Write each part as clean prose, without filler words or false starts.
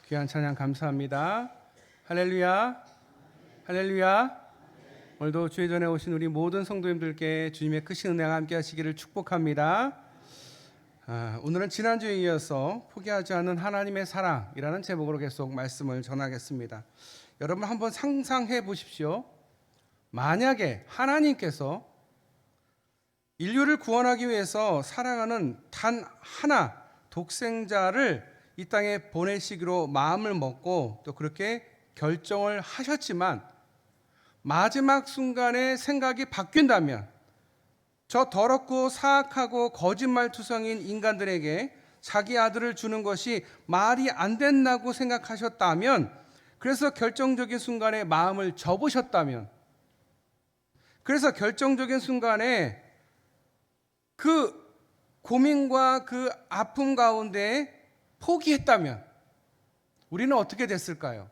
귀한 찬양 감사합니다. 할렐루야, 할렐루야. 오늘도 주의 전에 오신 우리 모든 성도님들께 주님의 크신 은혜가 함께 하시기를 축복합니다. 오늘은 지난주에 이어서 포기하지 않는 하나님의 사랑이라는 제목으로 계속 말씀을 전하겠습니다. 여러분 한번 상상해 보십시오. 만약에 하나님께서 인류를 구원하기 위해서 사랑하는 단 하나 독생자를 이 땅에 보내시기로 마음을 먹고 또 그렇게 결정을 하셨지만 마지막 순간에 생각이 바뀐다면 저 더럽고 사악하고 거짓말투성인 인간들에게 자기 아들을 주는 것이 말이 안 된다고 생각하셨다면, 그래서 결정적인 순간에 마음을 접으셨다면, 그래서 결정적인 순간에 그 고민과 그 아픔 가운데 포기했다면 우리는 어떻게 됐을까요?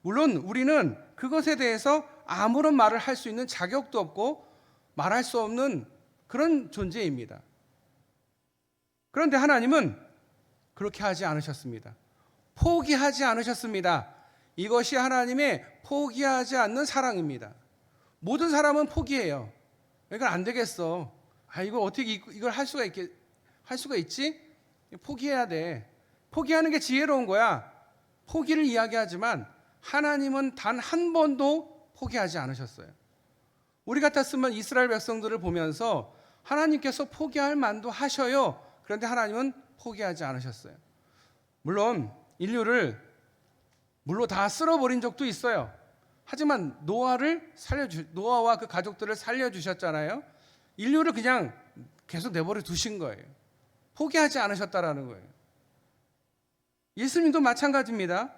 물론 우리는 그것에 대해서 아무런 말을 할 수 있는 자격도 없고 말할 수 없는 그런 존재입니다. 그런데 하나님은 그렇게 하지 않으셨습니다. 포기하지 않으셨습니다. 이것이 하나님의 포기하지 않는 사랑입니다. 모든 사람은 포기해요. 이건 안 되겠어. 이걸 어떻게 이걸 할 수가 있지? 포기해야 돼. 포기하는 게 지혜로운 거야. 포기를 이야기하지만 하나님은 단 한 번도 포기하지 않으셨어요. 우리 같았으면 이스라엘 백성들을 보면서 하나님께서 포기할 만도 하셔요. 그런데 하나님은 포기하지 않으셨어요. 물론 인류를 물로 다 쓸어버린 적도 있어요. 하지만 노아와 그 가족들을 살려주셨잖아요. 인류를 그냥 계속 내버려 두신 거예요. 포기하지 않으셨다라는 거예요. 예수님도 마찬가지입니다.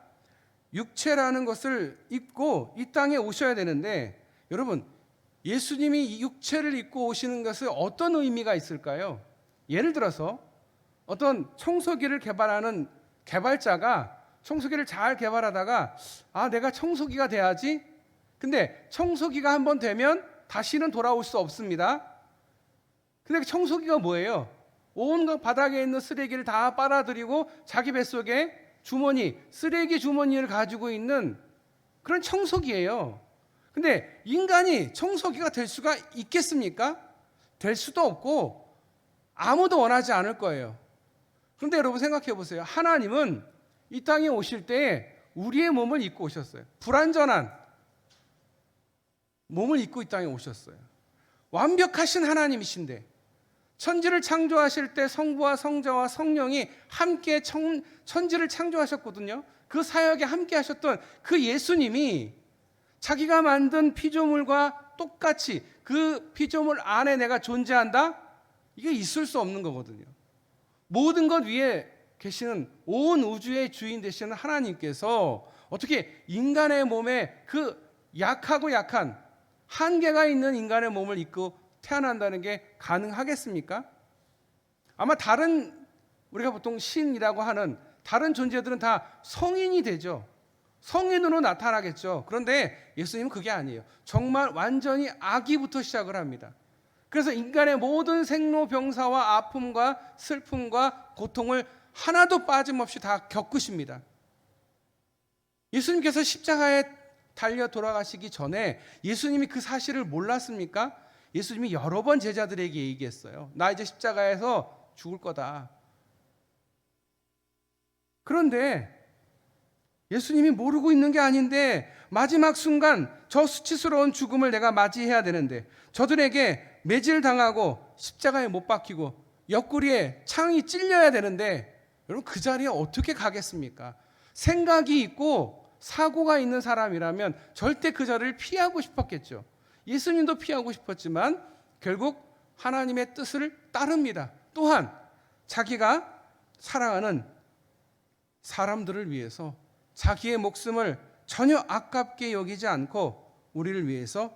육체라는 것을 입고 이 땅에 오셔야 되는데, 여러분 예수님이 이 육체를 입고 오시는 것은 어떤 의미가 있을까요? 예를 들어서 어떤 청소기를 개발하는 개발자가 청소기를 잘 개발하다가 내가 청소기가 돼야지. 근데 청소기가 한번 되면 다시는 돌아올 수 없습니다. 근데 청소기가 뭐예요? 온갖 바닥에 있는 쓰레기를 다 빨아들이고 자기 뱃속에 쓰레기 주머니를 가지고 있는 그런 청소기예요. 근데 인간이 청소기가 될 수가 있겠습니까? 될 수도 없고 아무도 원하지 않을 거예요. 그런데 여러분 생각해 보세요. 하나님은 이 땅에 오실 때 우리의 몸을 입고 오셨어요. 불완전한 몸을 입고 이 땅에 오셨어요. 완벽하신 하나님이신데, 천지를 창조하실 때 성부와 성자와 성령이 함께 천지를 창조하셨거든요. 그 사역에 함께 하셨던 그 예수님이 자기가 만든 피조물과 똑같이 그 피조물 안에 내가 존재한다? 이게 있을 수 없는 거거든요. 모든 것 위에 계시는 온 우주의 주인 되시는 하나님께서 어떻게 인간의 몸에 그 약하고 약한 한계가 있는 인간의 몸을 입고 태어난다는 게 가능하겠습니까? 아마 우리가 보통 신이라고 하는 다른 존재들은 다 성인이 되죠. 성인으로 나타나겠죠. 그런데 예수님은 그게 아니에요. 정말 완전히 아기부터 시작을 합니다. 그래서 인간의 모든 생로병사와 아픔과 슬픔과 고통을 하나도 빠짐없이 다 겪으십니다. 예수님께서 십자가에 달려 돌아가시기 전에 예수님이 그 사실을 몰랐습니까? 예수님이 여러 번 제자들에게 얘기했어요. 나 이제 십자가에서 죽을 거다. 그런데 예수님이 모르고 있는 게 아닌데 마지막 순간 저 수치스러운 죽음을 내가 맞이해야 되는데, 저들에게 매질당하고 십자가에 못 박히고 옆구리에 창이 찔려야 되는데, 여러분 그 자리에 어떻게 가겠습니까? 생각이 있고 사고가 있는 사람이라면 절대 그 자리를 피하고 싶었겠죠. 예수님도 피하고 싶었지만 결국 하나님의 뜻을 따릅니다. 또한 자기가 사랑하는 사람들을 위해서 자기의 목숨을 전혀 아깝게 여기지 않고 우리를 위해서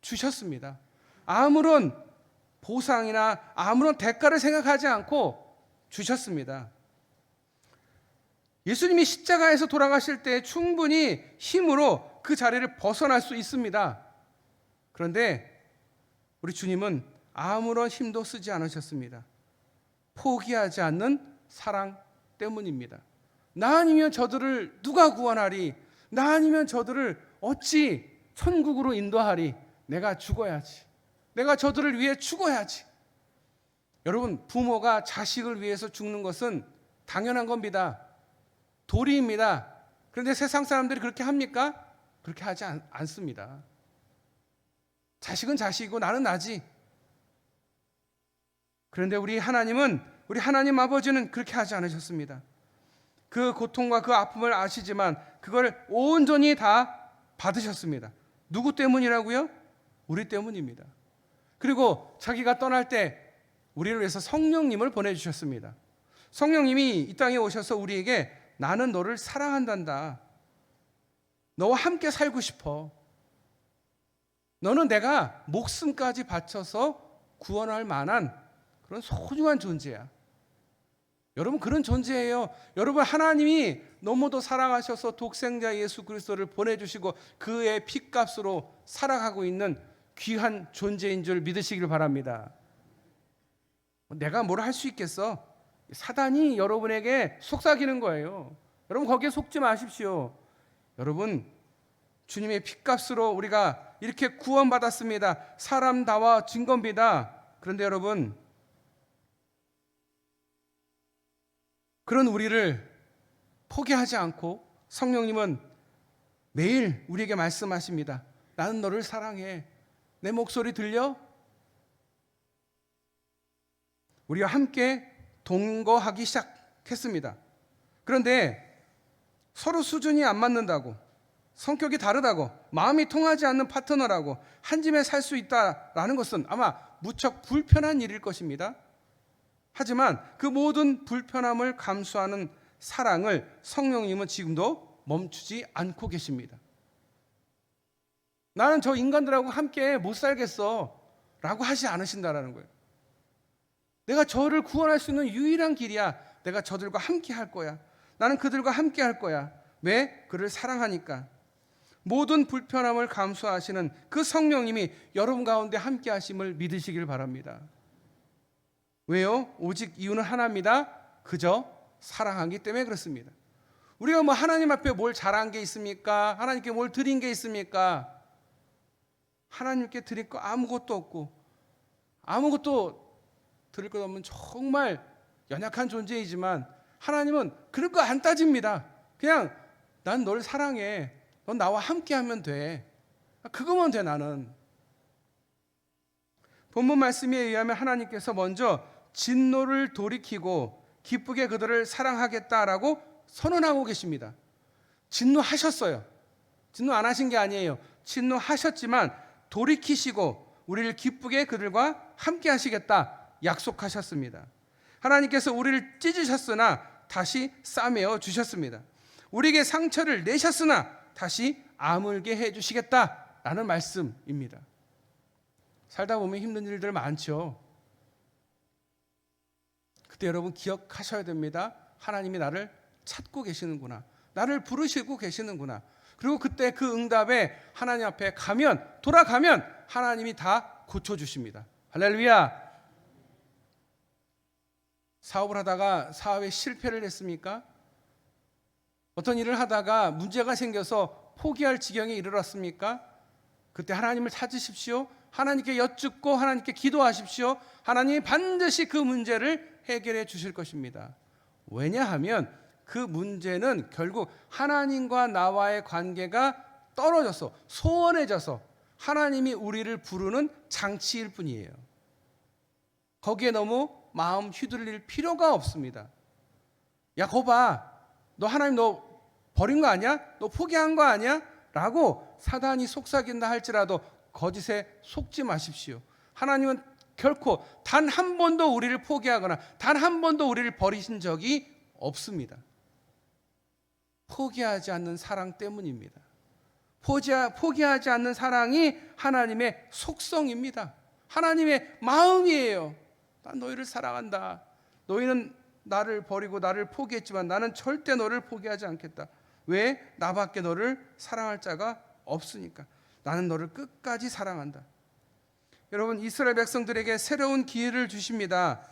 주셨습니다. 아무런 보상이나 아무런 대가를 생각하지 않고 주셨습니다. 예수님이 십자가에서 돌아가실 때 충분히 힘으로 그 자리를 벗어날 수 있습니다. 그런데 우리 주님은 아무런 힘도 쓰지 않으셨습니다. 포기하지 않는 사랑 때문입니다. 나 아니면 저들을 누가 구원하리? 나 아니면 저들을 어찌 천국으로 인도하리? 내가 죽어야지. 내가 저들을 위해 죽어야지. 여러분, 부모가 자식을 위해서 죽는 것은 당연한 겁니다. 도리입니다. 그런데 세상 사람들이 그렇게 합니까? 그렇게 하지 않습니다. 자식은 자식이고 나는 나지. 그런데 우리 하나님 아버지는 그렇게 하지 않으셨습니다. 그 고통과 그 아픔을 아시지만 그걸 온전히 다 받으셨습니다. 누구 때문이라고요? 우리 때문입니다. 그리고 자기가 떠날 때 우리를 위해서 성령님을 보내주셨습니다. 성령님이 이 땅에 오셔서 우리에게 나는 너를 사랑한단다. 너와 함께 살고 싶어. 너는 내가 목숨까지 바쳐서 구원할 만한 그런 소중한 존재야. 여러분, 그런 존재예요. 여러분, 하나님이 너무도 사랑하셔서 독생자 예수 그리스도를 보내주시고 그의 피값으로 살아가고 있는 귀한 존재인 줄 믿으시길 바랍니다. 내가 뭘 할 수 있겠어? 사단이 여러분에게 속삭이는 거예요. 여러분, 거기에 속지 마십시오. 여러분, 주님의 피값으로 우리가 이렇게 구원받았습니다. 사람다워진 겁니다. 그런데 여러분, 그런 우리를 포기하지 않고 성령님은 매일 우리에게 말씀하십니다. 나는 너를 사랑해. 내 목소리 들려? 우리와 함께 동거하기 시작했습니다. 그런데 서로 수준이 안 맞는다고, 성격이 다르다고, 마음이 통하지 않는 파트너라고 한 집에 살 수 있다라는 것은 아마 무척 불편한 일일 것입니다. 하지만 그 모든 불편함을 감수하는 사랑을 성령님은 지금도 멈추지 않고 계십니다. 나는 저 인간들하고 함께 못 살겠어 라고 하지 않으신다라는 거예요. 내가 저를 구원할 수 있는 유일한 길이야. 내가 저들과 함께 할 거야. 나는 그들과 함께 할 거야. 왜? 그를 사랑하니까. 모든 불편함을 감수하시는 그 성령님이 여러분 가운데 함께 하심을 믿으시길 바랍니다. 왜요? 오직 이유는 하나입니다. 그저 사랑하기 때문에 그렇습니다. 우리가 뭐 하나님 앞에 뭘 잘한 게 있습니까? 하나님께 뭘 드린 게 있습니까? 하나님께 드릴 거 아무것도 없고, 아무것도 드릴 것 없는 정말 연약한 존재이지만 하나님은 그럴 거 안 따집니다. 그냥 난 널 사랑해. 넌 나와 함께 하면 돼. 그거면 돼. 나는. 본문 말씀에 의하면 하나님께서 먼저 진노를 돌이키고 기쁘게 그들을 사랑하겠다라고 선언하고 계십니다. 진노하셨어요. 진노 안 하신 게 아니에요. 진노하셨지만 돌이키시고 우리를 기쁘게 그들과 함께 하시겠다 약속하셨습니다. 하나님께서 우리를 찢으셨으나 다시 싸매어 주셨습니다. 우리에게 상처를 내셨으나 다시 아물게 해주시겠다라는 말씀입니다. 살다 보면 힘든 일들 많죠. 그때 여러분 기억하셔야 됩니다. 하나님이 나를 찾고 계시는구나. 나를 부르시고 계시는구나. 그리고 그때 그 응답에 하나님 앞에 돌아가면 하나님이 다 고쳐주십니다. 할렐루야. 사업을 하다가 사업에 실패를 했습니까? 어떤 일을 하다가 문제가 생겨서 포기할 지경에 이르렀습니까? 그때 하나님을 찾으십시오. 하나님께 여쭙고 하나님께 기도하십시오. 하나님이 반드시 그 문제를 해결해 주실 것입니다. 왜냐하면 그 문제는 결국 하나님과 나와의 관계가 떨어져서 소원해져서 하나님이 우리를 부르는 장치일 뿐이에요. 거기에 너무 마음 휘둘릴 필요가 없습니다. 야, 거 봐. 너 하나님 너 버린 거 아니야? 너 포기한 거 아니야? 라고 사단이 속삭인다 할지라도 거짓에 속지 마십시오. 하나님은 결코 단 한 번도 우리를 포기하거나 단 한 번도 우리를 버리신 적이 없습니다. 포기하지 않는 사랑 때문입니다. 포기하지 않는 사랑이 하나님의 속성입니다. 하나님의 마음이에요. 난 너희를 사랑한다. 너희는 나를 버리고 나를 포기했지만 나는 절대 너를 포기하지 않겠다. 왜? 나밖에 너를 사랑할 자가 없으니까. 나는 너를 끝까지 사랑한다. 여러분, 이스라엘 백성들에게 새로운 기회를 주십니다.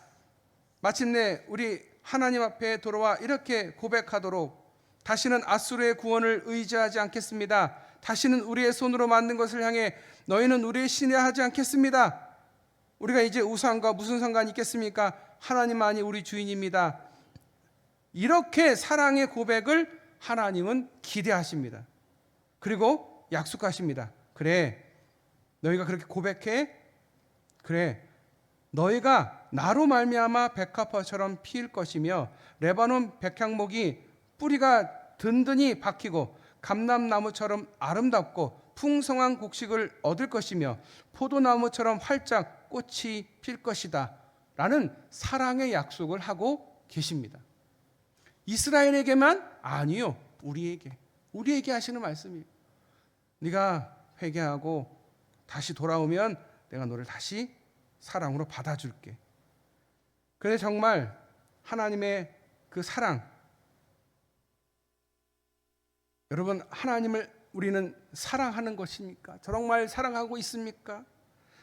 마침내 우리 하나님 앞에 돌아와 이렇게 고백하도록 다시는 아수르의 구원을 의지하지 않겠습니다. 다시는 우리의 손으로 만든 것을 향해 너희는 우리의 신이라 하지 않겠습니다. 우리가 이제 우상과 무슨 상관이 있겠습니까? 하나님만이 우리 주인입니다. 이렇게 사랑의 고백을 하나님은 기대하십니다. 그리고 약속하십니다. 그래, 너희가 그렇게 고백해. 그래, 너희가 나로 말미암아 백합화처럼 피일 것이며 레바논 백향목이 뿌리가 든든히 박히고 감람나무처럼 아름답고 풍성한 곡식을 얻을 것이며 포도나무처럼 활짝 꽃이 필 것이다 라는 사랑의 약속을 하고 계십니다. 이스라엘에게만? 아니요, 우리에게 하시는 말씀이에요. 네가 회개하고 다시 돌아오면 내가 너를 다시 사랑으로 받아줄게. 그래, 정말 하나님의 그 사랑, 여러분, 하나님을 우리는 사랑하는 것입니까? 정말 사랑하고 있습니까?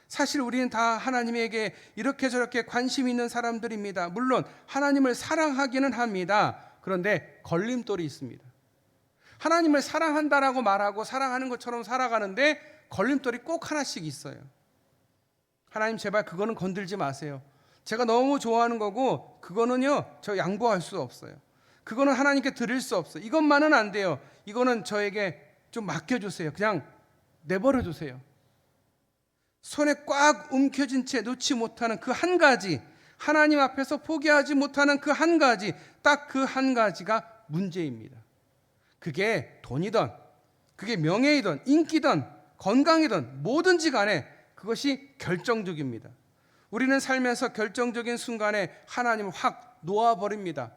사실 우리는 다 하나님에게 이렇게 저렇게 관심 있는 사람들입니다. 물론 하나님을 사랑하기는 합니다. 그런데 걸림돌이 있습니다. 하나님을 사랑한다라고 말하고 사랑하는 것처럼 살아가는데 걸림돌이 꼭 하나씩 있어요. 하나님, 제발 그거는 건들지 마세요. 제가 너무 좋아하는 거고 그거는요, 저 양보할 수 없어요. 그거는 하나님께 드릴 수 없어요. 이것만은 안 돼요. 이거는 저에게 좀 맡겨주세요. 그냥 내버려 두세요. 손에 꽉 움켜쥔 채 놓지 못하는 그 한 가지, 하나님 앞에서 포기하지 못하는 그 한 가지, 딱 그 한 가지가 문제입니다. 그게 돈이든, 그게 명예이든, 인기든, 건강이든 뭐든지 간에 그것이 결정적입니다. 우리는 살면서 결정적인 순간에 하나님을 확 놓아버립니다.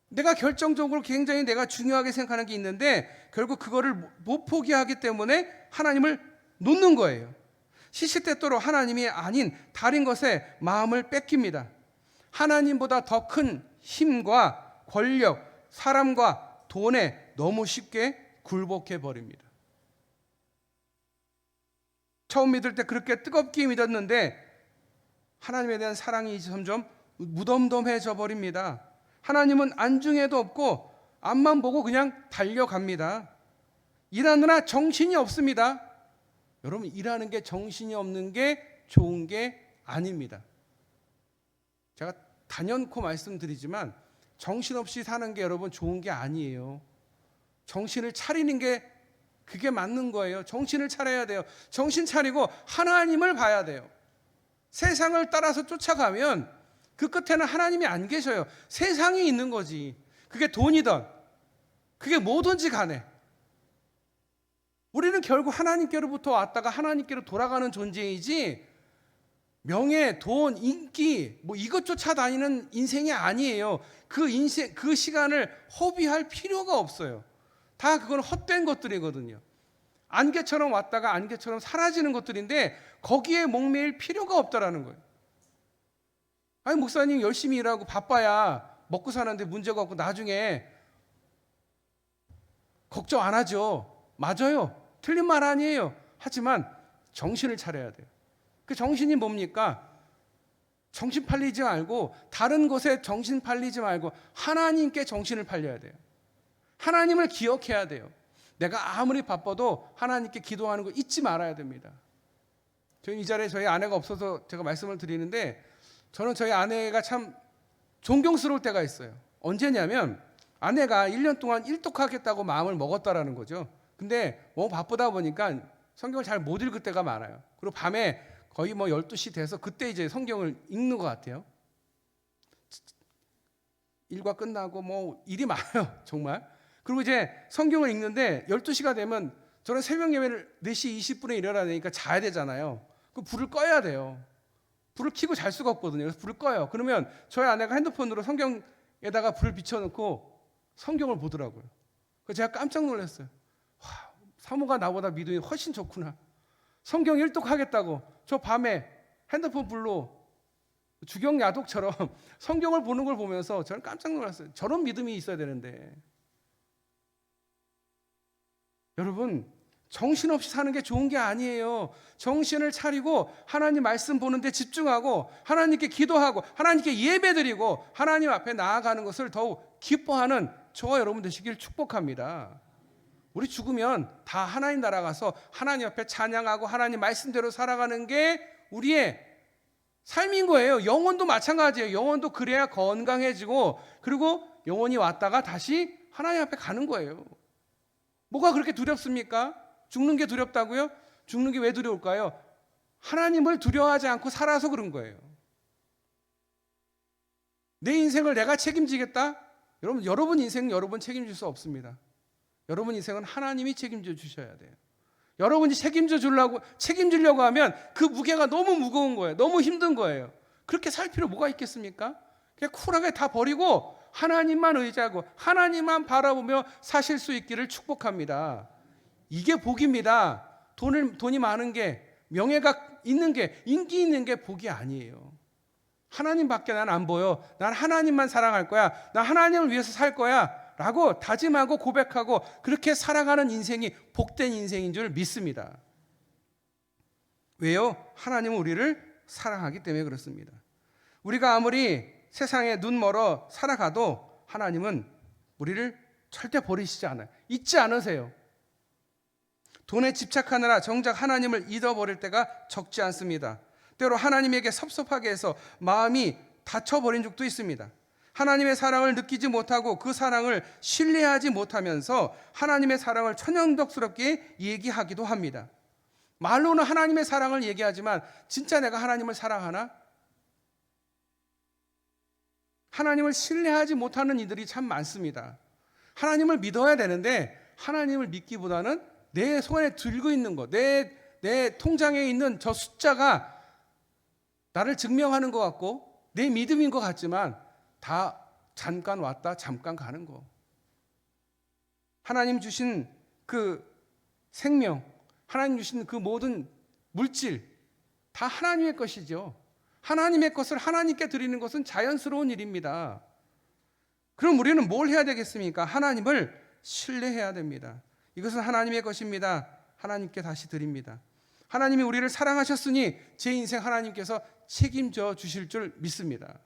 내가 결정적으로 굉장히 내가 중요하게 생각하는 게 있는데 결국 그거를 못 포기하기 때문에 하나님을 놓는 거예요. 시시때때로 하나님이 아닌 다른 것에 마음을 뺏깁니다. 하나님보다 더 큰 힘과 권력, 사람과 돈에 너무 쉽게 굴복해 버립니다. 처음 믿을 때 그렇게 뜨겁게 믿었는데 하나님에 대한 사랑이 점점 무덤덤해져 버립니다. 하나님은 안중에도 없고 앞만 보고 그냥 달려갑니다. 일하느라 정신이 없습니다. 여러분, 일하는 게 정신이 없는 게 좋은 게 아닙니다. 제가 단연코 말씀드리지만 정신없이 사는 게 여러분 좋은 게 아니에요. 정신을 차리는 게 그게 맞는 거예요. 정신을 차려야 돼요. 정신 차리고 하나님을 봐야 돼요. 세상을 따라서 쫓아가면 그 끝에는 하나님이 안 계셔요. 세상이 있는 거지. 그게 돈이든 그게 뭐든지 간에 우리는 결국 하나님께로부터 왔다가 하나님께로 돌아가는 존재이지 명예, 돈, 인기 뭐 이것 쫓아다니는 인생이 아니에요. 그 인생, 그 시간을 허비할 필요가 없어요. 다 그건 헛된 것들이거든요. 안개처럼 왔다가 안개처럼 사라지는 것들인데 거기에 목매일 필요가 없다라는 거예요. 아니, 목사님 열심히 일하고 바빠야 먹고 사는데 문제가 없고 나중에 걱정 안 하죠. 맞아요. 틀린 말 아니에요. 하지만 정신을 차려야 돼요. 그 정신이 뭡니까? 정신 팔리지 말고 다른 곳에 정신 팔리지 말고 하나님께 정신을 팔려야 돼요. 하나님을 기억해야 돼요. 내가 아무리 바빠도 하나님께 기도하는 거 잊지 말아야 됩니다. 저희 이 자리에 저희 아내가 없어서 제가 말씀을 드리는데 저는 저희 아내가 참 존경스러울 때가 있어요. 언제냐면 아내가 1년 동안 일독하겠다고 마음을 먹었다라는 거죠. 근데 너무 바쁘다 보니까 성경을 잘 못 읽을 때가 많아요. 그리고 밤에 거의 12시 돼서 그때 이제 성경을 읽는 것 같아요. 일과 끝나고 일이 많아요. 정말. 그리고 이제 성경을 읽는데 12시가 되면 저는 새벽 예배를 4시 20분에 일어나야 되니까 자야 되잖아요. 그 불을 꺼야 돼요. 불을 켜고 잘 수가 없거든요. 그래서 불을 꺼요. 그러면 저희 아내가 핸드폰으로 성경에다가 불을 비춰놓고 성경을 보더라고요. 그래서 제가 깜짝 놀랐어요. 와, 사모가 나보다 믿음이 훨씬 좋구나. 성경 일독하겠다고 저 밤에 핸드폰 불로 주경야독처럼 성경을 보는 걸 보면서 저는 깜짝 놀랐어요. 저런 믿음이 있어야 되는데. 여러분, 정신없이 사는 게 좋은 게 아니에요. 정신을 차리고 하나님 말씀 보는데 집중하고 하나님께 기도하고 하나님께 예배드리고 하나님 앞에 나아가는 것을 더욱 기뻐하는 저와 여러분 되시길 축복합니다. 우리 죽으면 다 하나님 나라 가서 하나님 앞에 찬양하고 하나님 말씀대로 살아가는 게 우리의 삶인 거예요. 영혼도 마찬가지예요. 영혼도 그래야 건강해지고 그리고 영혼이 왔다가 다시 하나님 앞에 가는 거예요. 뭐가 그렇게 두렵습니까? 죽는 게 두렵다고요? 죽는 게 왜 두려울까요? 하나님을 두려워하지 않고 살아서 그런 거예요. 내 인생을 내가 책임지겠다? 여러분 인생 여러분 책임질 수 없습니다. 여러분 인생은 하나님이 책임져 주셔야 돼요. 여러분이 책임지려고 하면 그 무게가 너무 무거운 거예요. 너무 힘든 거예요. 그렇게 살 필요 뭐가 있겠습니까? 그냥 쿨하게 다 버리고 하나님만 의지하고 하나님만 바라보며 사실 수 있기를 축복합니다. 이게 복입니다. 돈이 많은 게, 명예가 있는 게, 인기 있는 게 복이 아니에요. 하나님밖에 난 안 보여. 난 하나님만 사랑할 거야. 난 하나님을 위해서 살 거야 라고 다짐하고 고백하고 그렇게 살아가는 인생이 복된 인생인 줄 믿습니다. 왜요? 하나님은 우리를 사랑하기 때문에 그렇습니다. 우리가 아무리 세상에 눈 멀어 살아가도 하나님은 우리를 절대 버리시지 않아요. 잊지 않으세요. 돈에 집착하느라 정작 하나님을 잊어버릴 때가 적지 않습니다. 때로 하나님에게 섭섭하게 해서 마음이 다쳐버린 적도 있습니다. 하나님의 사랑을 느끼지 못하고 그 사랑을 신뢰하지 못하면서 하나님의 사랑을 천연덕스럽게 얘기하기도 합니다. 말로는 하나님의 사랑을 얘기하지만 진짜 내가 하나님을 사랑하나? 하나님을 신뢰하지 못하는 이들이 참 많습니다. 하나님을 믿어야 되는데 하나님을 믿기보다는 내 손에 들고 있는 것, 내 통장에 있는 저 숫자가 나를 증명하는 것 같고 내 믿음인 것 같지만 다 잠깐 왔다 잠깐 가는 거. 하나님 주신 그 생명, 하나님 주신 그 모든 물질 다 하나님의 것이죠. 하나님의 것을 하나님께 드리는 것은 자연스러운 일입니다. 그럼 우리는 뭘 해야 되겠습니까? 하나님을 신뢰해야 됩니다. 이것은 하나님의 것입니다. 하나님께 다시 드립니다. 하나님이 우리를 사랑하셨으니 제 인생 하나님께서 책임져 주실 줄 믿습니다.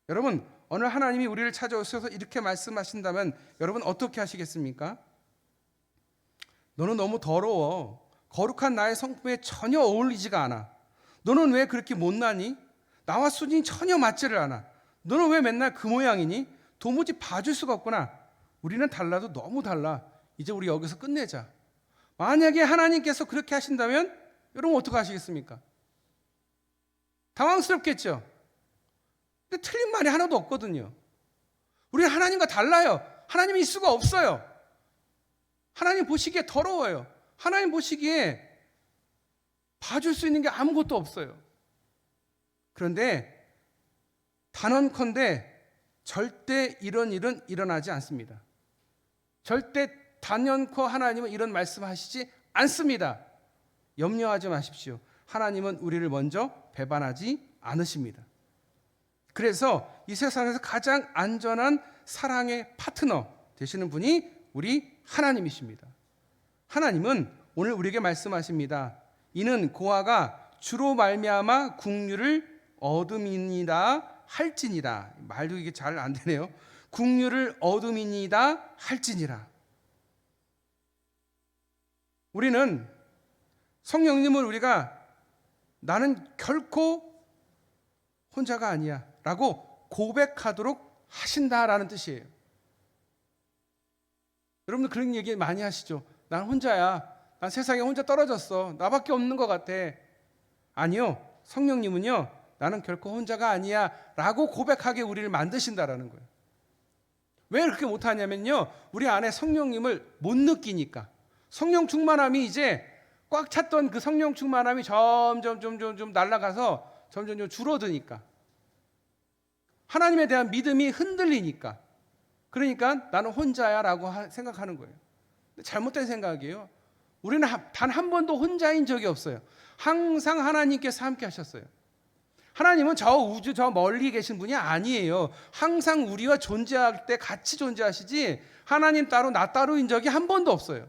여러분, 오늘 하나님이 우리를 찾아오셔서 이렇게 말씀하신다면 여러분 어떻게 하시겠습니까? 너는 너무 더러워. 거룩한 나의 성품에 전혀 어울리지가 않아. 너는 왜 그렇게 못나니? 나와 수준이 전혀 맞지를 않아. 너는 왜 맨날 그 모양이니? 도무지 봐줄 수가 없구나. 우리는 달라도 너무 달라. 이제 우리 여기서 끝내자. 만약에 하나님께서 그렇게 하신다면 여러분 어떻게 하시겠습니까? 당황스럽겠죠? 근데 틀린 말이 하나도 없거든요. 우리는 하나님과 달라요. 하나님이 있을 수가 없어요. 하나님 보시기에 더러워요. 하나님 보시기에 봐줄 수 있는 게 아무것도 없어요. 그런데 단언컨대 절대 이런 일은 일어나지 않습니다. 절대 단연코 하나님은 이런 말씀하시지 않습니다. 염려하지 마십시오. 하나님은 우리를 먼저 배반하지 않으십니다. 그래서 이 세상에서 가장 안전한 사랑의 파트너 되시는 분이 우리 하나님이십니다. 하나님은 오늘 우리에게 말씀하십니다. 이는 고아가 주로 말미암아 국류를 얻음이니이다 할지니라. 말도 이게 잘 안 되네요. 국류를 얻음이니이다 할지니라. 우리는 성령님을 우리가 나는 결코 혼자가 아니야 라고 고백하도록 하신다라는 뜻이에요. 여러분들 그런 얘기 많이 하시죠. 난 혼자야. 난 세상에 혼자 떨어졌어. 나밖에 없는 것 같아. 아니요. 성령님은요. 나는 결코 혼자가 아니야 라고 고백하게 우리를 만드신다라는 거예요. 왜 그렇게 못하냐면요. 우리 안에 성령님을 못 느끼니까. 성령 충만함이 이제 꽉 찼던 그 성령 충만함이 점점 날아가서 점점 줄어드니까. 하나님에 대한 믿음이 흔들리니까. 그러니까 나는 혼자야 라고 생각하는 거예요. 잘못된 생각이에요. 우리는 단 한 번도 혼자인 적이 없어요. 항상 하나님께서 함께 하셨어요. 하나님은 저 우주 저 멀리 계신 분이 아니에요. 항상 우리와 존재할 때 같이 존재하시지 하나님 따로 나 따로인 적이 한 번도 없어요.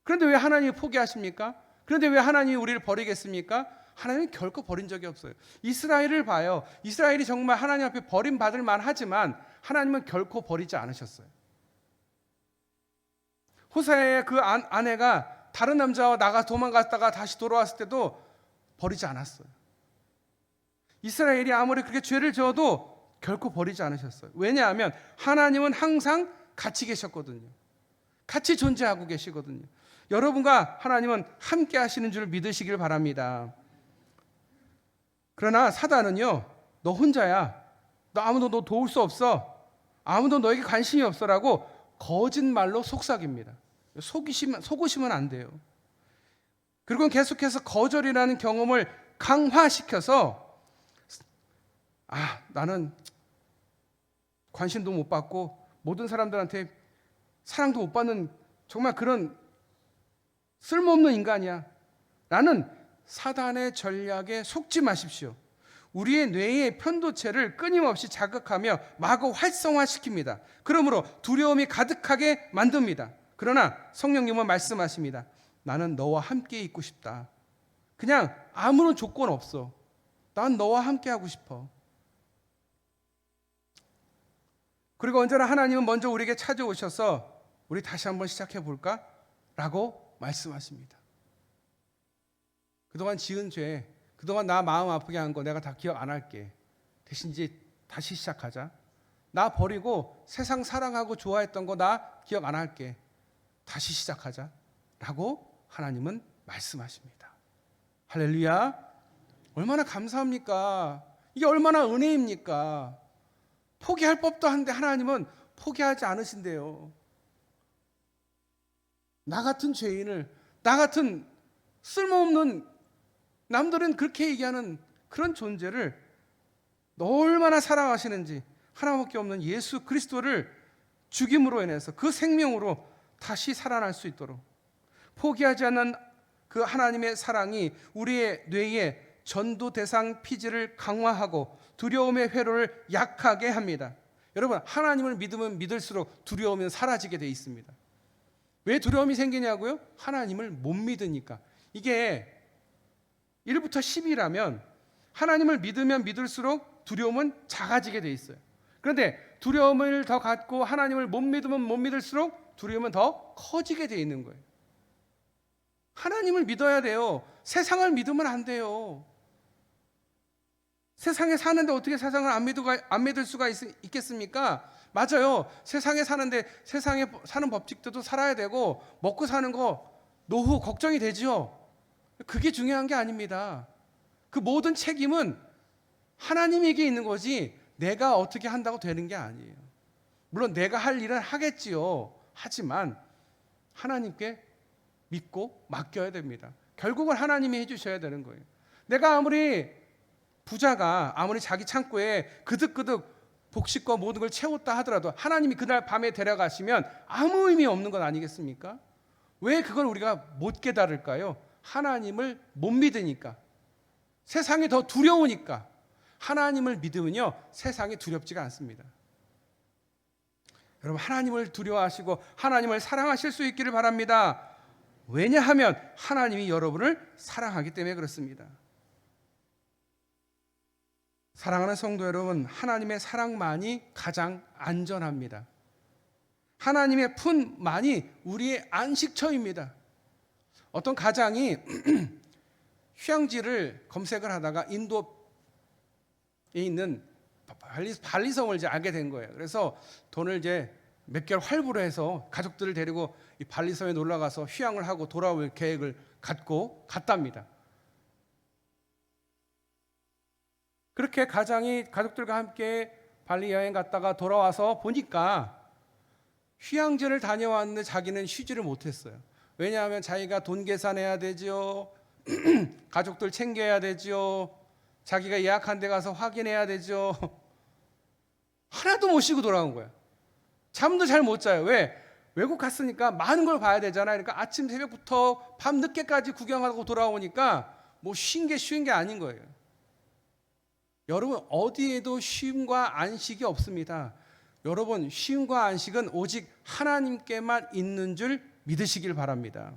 그런데 왜 하나님이 포기하십니까? 그런데 왜 하나님이 우리를 버리겠습니까? 하나님은 결코 버린 적이 없어요. 이스라엘을 봐요. 이스라엘이 정말 하나님 앞에 버림받을 만하지만 하나님은 결코 버리지 않으셨어요. 호세아의 그 아내가 다른 남자와 나가 도망갔다가 다시 돌아왔을 때도 버리지 않았어요. 이스라엘이 아무리 그렇게 죄를 지어도 결코 버리지 않으셨어요. 왜냐하면 하나님은 항상 같이 계셨거든요. 같이 존재하고 계시거든요. 여러분과 하나님은 함께 하시는 줄 믿으시길 바랍니다. 그러나 사단은요, 너 혼자야. 너 아무도 너 도울 수 없어. 아무도 너에게 관심이 없어라고 거짓말로 속삭입니다. 속으시면 안 돼요. 그리고 계속해서 거절이라는 경험을 강화시켜서 나는 관심도 못 받고 모든 사람들한테 사랑도 못 받는 정말 그런 쓸모없는 인간이야. 라는 사단의 전략에 속지 마십시오. 우리의 뇌의 편도체를 끊임없이 자극하며 마구 활성화시킵니다. 그러므로 두려움이 가득하게 만듭니다. 그러나 성령님은 말씀하십니다. 나는 너와 함께 있고 싶다. 그냥 아무런 조건 없어. 난 너와 함께 하고 싶어. 그리고 언제나 하나님은 먼저 우리에게 찾아오셔서 우리 다시 한번 시작해 볼까? 라고 말씀하십니다. 그동안 지은 죄, 그동안 나 마음 아프게 한 거 내가 다 기억 안 할게. 대신 이제 다시 시작하자. 나 버리고 세상 사랑하고 좋아했던 거 나 기억 안 할게. 다시 시작하자. 라고 하나님은 말씀하십니다. 할렐루야. 얼마나 감사합니까? 이게 얼마나 은혜입니까? 포기할 법도 한데 하나님은 포기하지 않으신대요. 나 같은 죄인을, 나 같은 쓸모없는, 남들은 그렇게 얘기하는 그런 존재를 얼마나 사랑하시는지, 하나밖에 없는 예수 그리스도를 죽임으로 인해서 그 생명으로 다시 살아날 수 있도록 포기하지 않는 그 하나님의 사랑이 우리의 뇌에 전도 대상 피질을 강화하고 두려움의 회로를 약하게 합니다. 여러분, 하나님을 믿으면 믿을수록 두려움은 사라지게 돼 있습니다. 왜 두려움이 생기냐고요? 하나님을 못 믿으니까. 이게 1부터 10이라면 하나님을 믿으면 믿을수록 두려움은 작아지게 돼 있어요. 그런데 두려움을 더 갖고 하나님을 못 믿으면 못 믿을수록 두려움은 더 커지게 돼 있는 거예요. 하나님을 믿어야 돼요. 세상을 믿으면 안 돼요. 세상에 사는데 어떻게 세상을 안 믿을 수가 있겠습니까? 맞아요. 세상에 사는데 세상에 사는 법칙들도 살아야 되고 먹고 사는 거 노후 걱정이 되지요. 그게 중요한 게 아닙니다. 그 모든 책임은 하나님에게 있는 거지 내가 어떻게 한다고 되는 게 아니에요. 물론 내가 할 일은 하겠지요. 하지만 하나님께 믿고 맡겨야 됩니다. 결국은 하나님이 해주셔야 되는 거예요. 내가 부자가 아무리 자기 창고에 그득그득 복식과 모든 걸 채웠다 하더라도 하나님이 그날 밤에 데려가시면 아무 의미 없는 것 아니겠습니까? 왜 그걸 우리가 못 깨달을까요? 하나님을 못 믿으니까. 세상이 더 두려우니까. 하나님을 믿으면요, 세상이 두렵지가 않습니다. 여러분, 하나님을 두려워하시고 하나님을 사랑하실 수 있기를 바랍니다. 왜냐하면 하나님이 여러분을 사랑하기 때문에 그렇습니다. 사랑하는 성도 여러분, 하나님의 사랑만이 가장 안전합니다. 하나님의 품만이 우리의 안식처입니다. 어떤 가장이 휴양지를 검색을 하다가 인도에 있는 발리성을 이제 알게 된 거예요. 그래서 돈을 이제 몇 개월 할부로 해서 가족들을 데리고 이 발리성에 놀러 가서 휴양을 하고 돌아올 계획을 갖고 갔답니다. 그렇게 가장이 가족들과 함께 발리 여행 갔다가 돌아와서 보니까 휴양지를 다녀왔는데 자기는 쉬지를 못했어요. 왜냐하면 자기가 돈 계산해야 되죠. 가족들 챙겨야 되죠. 자기가 예약한 데 가서 확인해야 되죠. 하나도 못 쉬고 돌아온 거야. 잠도 잘 못 자요. 왜? 외국 갔으니까 많은 걸 봐야 되잖아요. 그러니까 아침 새벽부터 밤 늦게까지 구경하고 돌아오니까 뭐 쉬운 게 아닌 거예요. 여러분, 어디에도 쉼과 안식이 없습니다. 여러분, 쉼과 안식은 오직 하나님께만 있는 줄 믿으시길 바랍니다.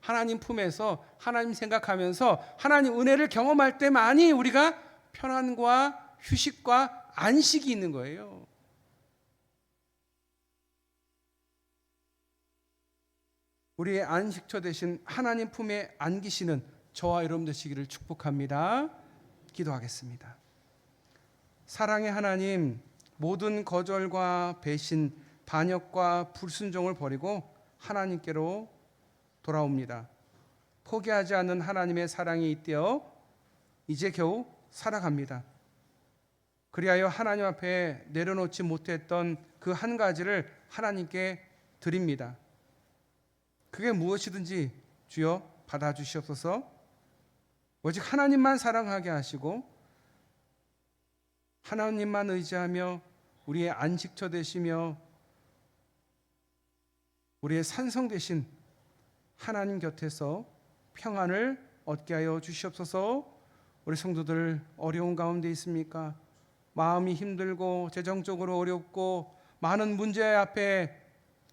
하나님 품에서 하나님 생각하면서 하나님 은혜를 경험할 때만이 우리가 편안과 휴식과 안식이 있는 거예요. 우리의 안식처 되신 하나님 품에 안기시는 저와 여러분 되시기를 축복합니다. 기도하겠습니다. 사랑의 하나님, 모든 거절과 배신, 반역과 불순종을 버리고 하나님께로 돌아옵니다. 포기하지 않는 하나님의 사랑이 잇대어 이제 겨우 살아갑니다. 그리하여 하나님 앞에 내려놓지 못했던 그 한 가지를 하나님께 드립니다. 그게 무엇이든지 주여 받아주시옵소서. 오직 하나님만 사랑하게 하시고 하나님만 의지하며 우리의 안식처 되시며 우리의 산성 되신 하나님 곁에서 평안을 얻게 하여 주시옵소서. 우리 성도들 어려운 가운데 있습니까? 마음이 힘들고 재정적으로 어렵고 많은 문제 앞에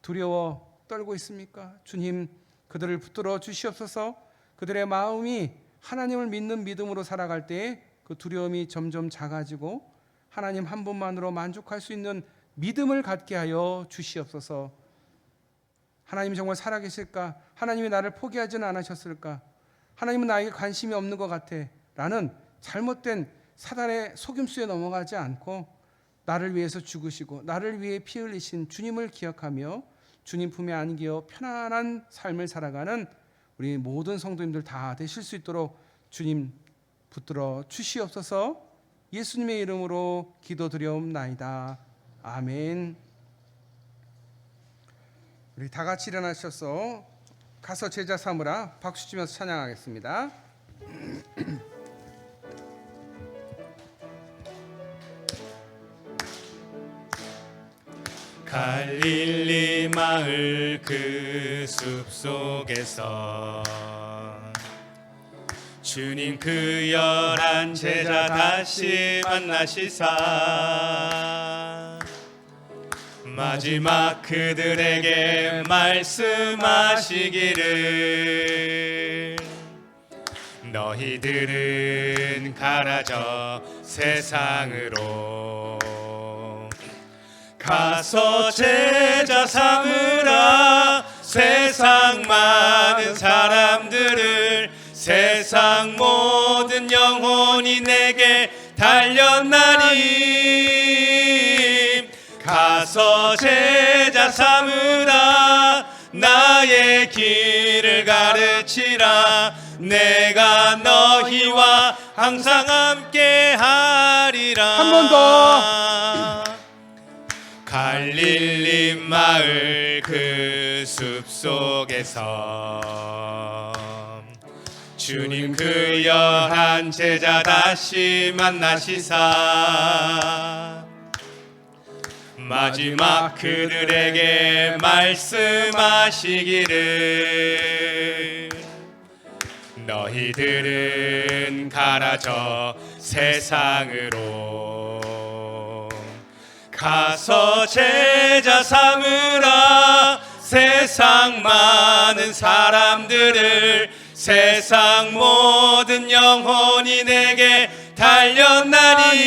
두려워 떨고 있습니까? 주님, 그들을 붙들어 주시옵소서. 그들의 마음이 하나님을 믿는 믿음으로 살아갈 때 그 두려움이 점점 작아지고 하나님 한 분만으로 만족할 수 있는 믿음을 갖게 하여 주시옵소서. 하나님이 정말 살아계실까? 하나님이 나를 포기하지는 않으셨을까? 하나님은 나에게 관심이 없는 것 같아 라는 잘못된 사단의 속임수에 넘어가지 않고 나를 위해서 죽으시고 나를 위해 피 흘리신 주님을 기억하며 주님 품에 안기어 편안한 삶을 살아가는 우리 모든 성도님들 다 되실 수 있도록 주님 붙들어 주시옵소서. 예수님의 이름으로 기도드려옵나이다. 아멘. 우리 다 같이 일어나셔서 가서 제자 삼으라 박수 치면서 찬양하겠습니다. 갈릴리 마을 그 숲속에서 주님 그 열한 제자 다시 만나시사 마지막 그들에게 말씀하시기를 너희들은 가라져 세상으로 가서 제자 삼으라. 세상 많은 사람들을 세상 모든 영혼이 내게 달렸나니 가서 제자 삼으라. 나의 길을 가르치라. 내가 너희와 항상 함께 하리라. 한 번 더. 갈릴리 마을 그 숲속에서 주님 그 열한 제자 다시 만나시사 마지막 그들에게 말씀하시기를 너희들은 가라져 세상으로 가서 제자 삼으라. 세상 많은 사람들을 세상 모든 영혼이 내게 달렸나니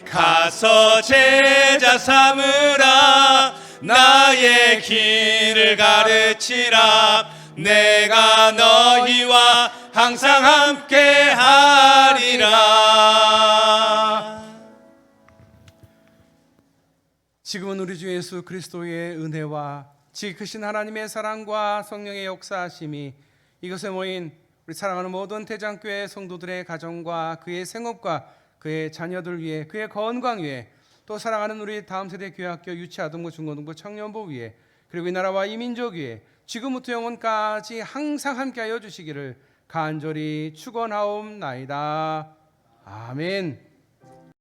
가서 제자 삼으라. 나의 길을 가르치라. 내가 너희와 항상 함께 하리라. 지금은 우리 주 예수 그리스도의 은혜와 지극히 크신 하나님의 사랑과 성령의 역사하심이 이곳에 모인 우리 사랑하는 모든 대장교회 성도들의 가정과 그의 생업과 그의 자녀들 위해 그의 건강 위해 또 사랑하는 우리 다음 세대 교회학교 유치아동부 중고등부 청년부 위해 그리고 이 나라와 이 민족 위해 지금부터 영원까지 항상 함께하여 주시기를 간절히 축원하옵나이다. 아멘.